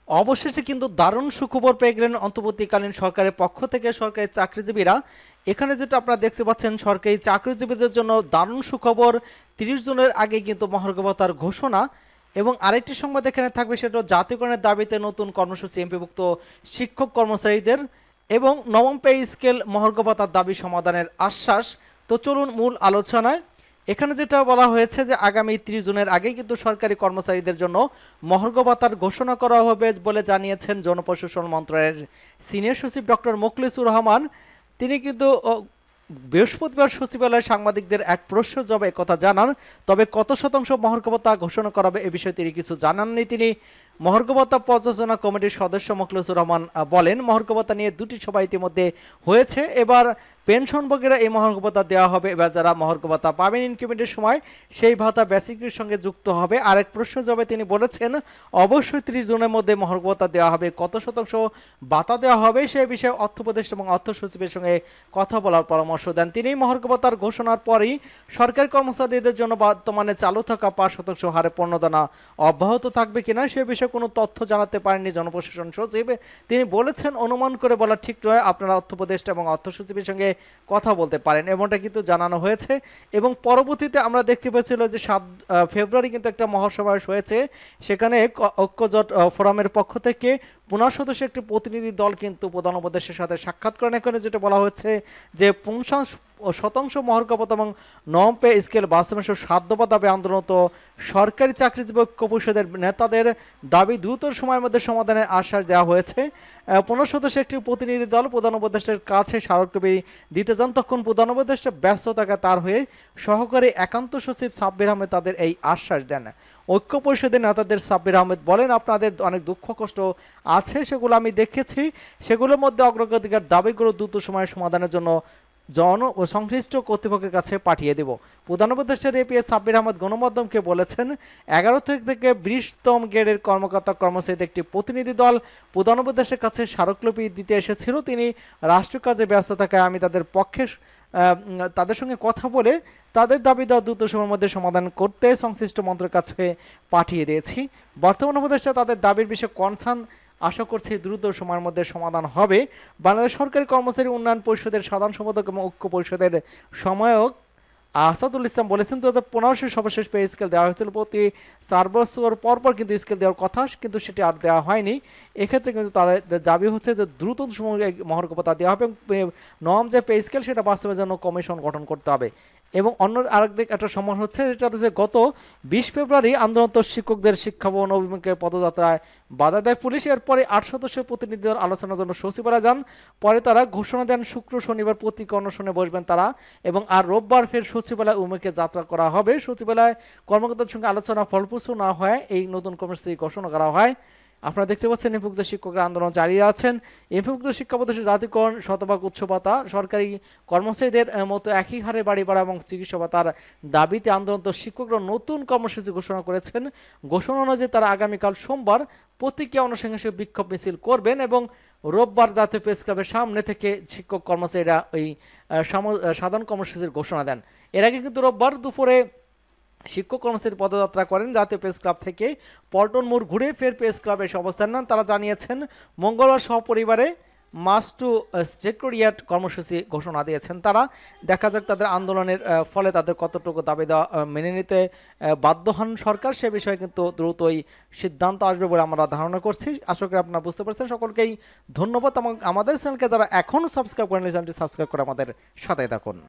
অবশেষে কিন্তু দারুণ সুখবর পেয়ে গেলেন অন্তর্বর্তীকালীন সরকারের পক্ষ থেকে সরকারি চাকরিজীবীরা। এখানে যেটা আপনারা দেখতে পাচ্ছেন, সরকারি চাকরিজীবীদের জন্য দারুণ সুখবর। 30 জুনের আগে কিন্তু মহার্ঘ ভাতার ঘোষণা। এবং আরেকটি সংবাদ এখানে থাকবে, সেটা জাতীয়করণের দাবিতে নতুন কর্মসূচি এমপিভুক্ত শিক্ষক কর্মচারীদের এবং নবম পে স্কেল মহার্ঘ ভাতার দাবি সমাধানের আশ্বাস। তো চলুন মূল আলোচনায়। এখানে যেটা বলা হয়েছে যে আগামী 30 জুনের আগেই কিন্তু সরকারি কর্মচারীদের জন্য মহার্ঘ ভাতার ঘোষণা করা হবে বলে জানিয়েছেন জনপ্রশাসন মন্ত্রণালয়ের সিনিয়র সচিব ডক্টর মোখলেসুর রহমান। তিনি কিন্তু বৃহস্পতিবার সচিবালয়ে সাংবাদিকদের এক প্রশ্ন জবাবে কথা জানান। তবে কত শতাংশ মহার্ঘ ভাতা ঘোষণা করা হবে এ বিষয়ে তিনি কিছু জানাননি। তিনি মহার্ঘ ভাতা পর্যালোচনা কমিটির সদস্য মোখলেসুর রহমান বলেন, মহার্ঘ ভাতা নিয়ে দুটি সভা ইতিমধ্যে হয়েছে। এবার পেনশনভোগীরা এই মহার্ঘ ভাতা দেওয়া হবে। এবার যারা মহার্ঘ ভাতা পাবেন ইনক্রিমেন্টের সময় সেই ভাতা বেসিকের সঙ্গে যুক্ত হবে। আরেক প্রশ্ন জবাবে তিনি বলেছেন, অবশ্যই 30 জুনের মধ্যে মহার্ঘ ভাতা দেওয়া হবে। কত শতাংশ ভাতা দেওয়া হবে সে বিষয়ে অর্থ উপদেষ্টা এবং অর্থ সচিবের সঙ্গে কথা বলার পরামর্শ দেন তিনি। মহার্ঘ ভাতার ঘোষণার পরই সরকারি কর্মচারীদের জন্য বর্তমানে চালু থাকা 5% হারে পণ্যদানা অব্যাহত থাকবে কিনা সে বিষয়ে কোনো তথ্য জানাতে পারেননি জনপ্রশাসন সচিব। তিনি বলেছেন, অনুমান করে বলা ঠিক নয়, আপনারা অর্থ উপদেষ্টা এবং অর্থ সচিবের সঙ্গে কথা বলতে পারেন, এমনটা কিন্তু জানানো হয়েছে। এবং পরবর্তীতে আমরা দেখতে পেয়েছিল যে 7 ফেব্রুয়ারি কিন্তু একটা মহাসমাবেশ হয়েছে। সেখানে ঐক্যজোট ফোরামের পক্ষ থেকে 15 সদস্য একটি প্রতিনিধি দল কিন্তু প্রধান উপদেষ্টার সাথে সাক্ষাৎ করেন। এখানে যেটা বলা হচ্ছে যে 50% মহার্ঘ ভাতা এবং নবম পে স্কেল বাস্তবায়ন 7 দফা দাবি আন্দোলনত সরকারি চাকরিজীবী ঐক্য পরিষদের নেতাদের দাবি দ্রুত সময়ের মধ্যে সমাধানের আশ্বাস দেওয়া হয়েছে। 15 সদস্য একটি প্রতিনিধি দল প্রধান উপদেষ্টার কাছে স্মারকলিপি দিতে যান, তখন প্রধান উপদেষ্টা ব্যস্ত থাকা তার হয়ে সহকারী একান্ত সচিব সাব্বির আহমেদ তাদের এই আশ্বাস দেন। ঐক্য পরিষদের নেতাদের সাব্বির আহমেদ বলেন, আপনাদের অনেক দুঃখ কষ্ট আছে, সেগুলো আমি দেখেছি। সেগুলোর মধ্যে অগ্রাধিকার দাবিগুলো দ্রুত সময়ে সমাধানের জন্য জন ও সংশ্লিষ্ট কর্তৃপক্ষের কাছে পাঠিয়ে দেব। প্রধান উপদেষ্টা এপিএস সাব্বির আহমেদ গণমাধ্যমকে বলেছেন, 11 থেকে 20তম গ্রেডের কর্মকর্তা কর্মচারীদের একটি প্রতিনিধি দল প্রধান উপদেষ্টার কাছে স্মারকলিপি দিতে এসেছিল। তিনি রাষ্ট্রীয় কাজে ব্যস্ত থাকায় আমি তাদের সঙ্গে কথা বলে তাদের দাবি দেওয়া দ্রুত সময়ের মধ্যে সমাধান করতে সংশ্লিষ্ট মন্ত্রীর কাছে পাঠিয়ে দিয়েছি। বর্তমান উপদেষ্টা তাদের দাবির বিষয়ে কনসার্ন, আশা করছি দ্রুত সময়ের মধ্যে সমাধান হবে। বাংলাদেশ সরকারি কর্মচারী উন্নয়ন পরিষদের সাধারণ সম্পাদক এবং ঐক্য পরিষদের সহায়ক আসাদুল ইসলাম বলেছেন, 2015 সর্বশেষ পে স্কেল দেওয়া হয়েছিল। প্রতি 4 বছর পর কিন্তু স্কেল দেওয়ার কথা, কিন্তু সেটি আর দেওয়া হয়নি। এক্ষেত্রে কিন্তু তাদের দাবি হচ্ছে যে দ্রুত সময়ে মহার্ঘ ভাতা দেওয়া হবে এবং নবম যে পে স্কেল সেটা বাস্তবায়নের জন্য কমিশন গঠন করতে হবে। এবং অন্য আরেকদিক একটা সম্মান হচ্ছে, যেটা হচ্ছে গত 20 ফেব্রুয়ারি আন্দোলনরত শিক্ষকদের শিক্ষা ভবন অভিমুখে পদযাত্রায় বাধা দেয় পুলিশ। এরপরে 8 সদস্যের প্রতিনিধি দল আলোচনার জন্য সচিবালয়ে যান। পরে তারা ঘোষণা দেন শুক্র শনিবার প্রতীক অনশনে বসবেন তারা, এবং আর রোববার ফের সচিবালয় অভিমুখে যাত্রা করা হবে। সচিবালয় কর্মকর্তাদের সঙ্গে আলোচনা ফলপ্রসূ না হয় এই নতুন কর্মসূচি ঘোষণা করা হয়। আপনারা দেখতে পাচ্ছেন এমপিভুক্ত শিক্ষকরা আন্দোলন চালিয়ে আছেন। এমপিভুক্ত শিক্ষা প্রতিষ্ঠানের জাতীয়করণ, শতভাগ উচ্চ ভাতা, সরকারি কর্মচারীদের মতো একই হারে বাড়ি ভাড়া এবং চিকিৎসা ভাতার দাবিতে আন্দোলনরত শিক্ষকরা নতুন কর্মসূচি ঘোষণা করেছেন। ঘোষণা অনুযায়ী তারা আগামীকাল সোমবার প্রতীকী অনশনে বিক্ষোভ মিছিল করবেন এবং রোববার জাতীয় প্রেস ক্লাবের সামনে থেকে শিক্ষক কর্মচারীরা ওই সাধারণ কর্মসূচির ঘোষণা দেন। এর আগে কিন্তু রোববার দুপুরে শিক্ষক কর্মচারী পদযাত্রা করেন জাতীয় প্রেস ক্লাব থেকে পল্টন মোড় ঘুরে ফের প্রেস ক্লাবে এসে অবস্থান নেন। তারা জানিয়েছেন, মঙ্গলবার সপরিবারে মাস টু সেক্রেটারিয়েট কর্মসূচি ঘোষণা দিয়েছেন তারা। দেখা যাক তাদের আন্দোলনের ফলে তাদের কতটুকু দাবি দেওয়া মেনে নিতে বাধ্য হন সরকার, সে বিষয়ে কিন্তু দ্রুতই সিদ্ধান্ত আসবে বলে আমরা ধারণা করছি। আশা করি আপনারা বুঝতে পারছেন। সকলকেই ধন্যবাদ এবং আমাদের চ্যানেলকে যারা এখনও সাবস্ক্রাইব করেন চ্যানেলটি সাবস্ক্রাইব করে আমাদের সাথে থাকুন।